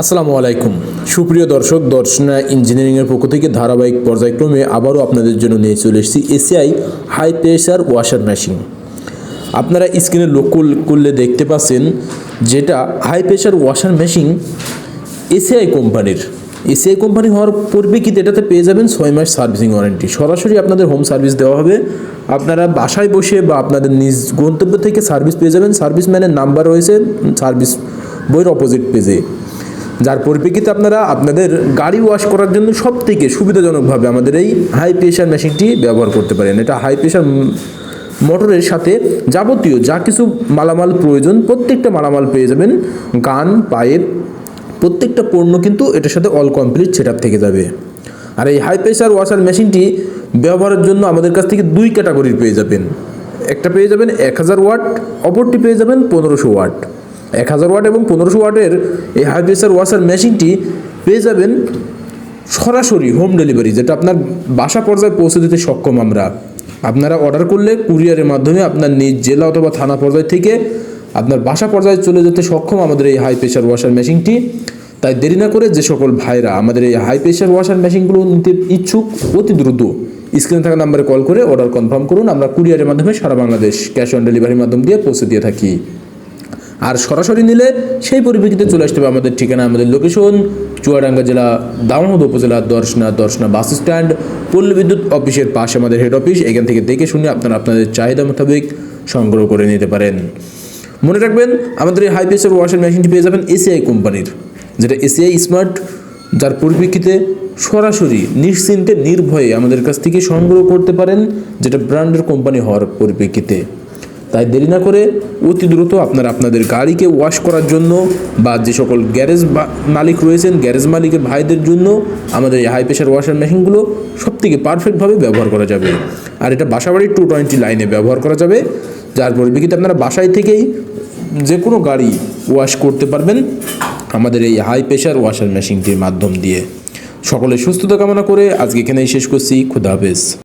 আসসালামু আলাইকুম সুপ্রিয় দর্শক, দর্শনা ইঞ্জিনিয়ারিংয়ের পক্ষ থেকে ধারাবাহিক পর্যায়ক্রমে আবারও আপনাদের জন্য নিয়ে চলে এসেছি ACI high pressure washer machine. আপনারা স্ক্রিনে লক্ষ্য করলে দেখতে পাচ্ছেন যেটা high pressure washer machine ACI কোম্পানির। এসিআই কোম্পানি হওয়ার পরিপ্রেক্ষিতে এটাতে পেয়ে যাবেন 6 মাস সার্ভিসিং ওয়ারেন্টি। সরাসরি আপনাদের হোম সার্ভিস দেওয়া হবে। আপনারা বাসায় বসে বা আপনাদের নিজ গন্তব্য থেকে সার্ভিস পেয়ে যাবেন। সার্ভিসম্যানের নাম্বার রয়েছে সার্ভিস বইয়ের অপোজিট পেজে, যার পরিপ্রেক্ষিতে আপনারা আপনাদের গাড়ি ওয়াশ করার জন্য সবথেকে সুবিধাজনকভাবে আমাদের এই হাই প্রেশার মেশিনটি ব্যবহার করতে পারেন। এটা হাই প্রেশার মোটরের সাথে যাবতীয় যা কিছু মালামাল প্রয়োজন প্রত্যেকটা মালামাল পেয়ে যাবেন। গান, পাইপ, প্রত্যেকটা পণ্য কিন্তু এটার সাথে অল কমপ্লিট সেটআপ থেকে যাবে। আর এই হাই প্রেশার ওয়াশার মেশিনটি ব্যবহারের জন্য আমাদের কাছ থেকে 2 ক্যাটাগরির পেয়ে যাবেন। একটা পেয়ে যাবেন 1000 ওয়াট, অপরটি পেয়ে যাবেন 1500 ওয়াট। 1000 ওয়াট এবং 1500 ওয়াটের এই হাই প্রেশার ওয়াশার মেশিনটি পেয়ে যাবেন সরাসরি হোম ডেলিভারি, যেটা আপনার বাসা পর্যায়ে পৌঁছে দিতে সক্ষম আমরা। আপনারা অর্ডার করলে কুরিয়ারের মাধ্যমে আপনার নিজ জেলা অথবা থানা পর্যায় থেকে আপনার বাসা পর্যায়ে চলে যেতে সক্ষম আমাদের এই হাই প্রেশার ওয়াশার মেশিনটি। তাই দেরি না করে যে সকল ভাইরা আমাদের এই হাই প্রেশার ওয়াশার মেশিনগুলো নিতে ইচ্ছুক, অতি দ্রুত স্ক্রিনে থাকা নাম্বারে কল করে অর্ডার কনফার্ম করুন। আমরা কুরিয়ারের মাধ্যমে সারা বাংলাদেশ ক্যাশ অন ডেলিভারির মাধ্যম দিয়ে পৌঁছে দিয়ে থাকি। আর সরাসরি নিলে সেই পরিপ্রেক্ষিতে চলে আসতে হবে আমাদের ঠিকানা, আমাদের লোকেশন চুয়াডাঙ্গা জেলা দামোহদ উপজেলা দর্শনা বাস স্ট্যান্ড, পল্লী বিদ্যুৎ অফিসের পাশে আমাদের হেড অফিস। এখান থেকে দেখে শুনে আপনারা আপনাদের চাহিদা মোতাবেক সংগ্রহ করে নিতে পারেন। মনে রাখবেন, আমাদের এই হাই প্রেশার ওয়াশার মেশিনটি পেয়ে যাবেন এসিআই কোম্পানির, যেটা এসিআই স্মার্ট, যার পরিপ্রেক্ষিতে সরাসরি নিশ্চিন্তে নির্ভয়ে আমাদের কাছ থেকে সংগ্রহ করতে পারেন, যেটা ব্র্যান্ডের কোম্পানি হওয়ার পরিপ্রেক্ষিতে। তাই দেরি না করে অতি দ্রুত আপনারা আপনাদের গাড়িকে ওয়াশ করার জন্য বা যে সকল গ্যারেজ মালিক রয়েছেন, গ্যারেজ মালিকের ভাইদের জন্য আমাদের এই হাই প্রেশার ওয়াশার মেশিনগুলো সবথেকে পারফেক্টভাবে ব্যবহার করা যাবে। আর এটা বাসাবাড়ির 220 লাইনে ব্যবহার করা যাবে, যার পরিপ্রেক্ষিতে আপনারা বাসায় থেকেই যে কোনো গাড়ি ওয়াশ করতে পারবেন আমাদের এই হাই প্রেশার ওয়াশার মেশিনটির মাধ্যম দিয়ে। সকলের সুস্থতা কামনা করে আজকে এখানেই শেষ করছি। খুদা হাফেজ।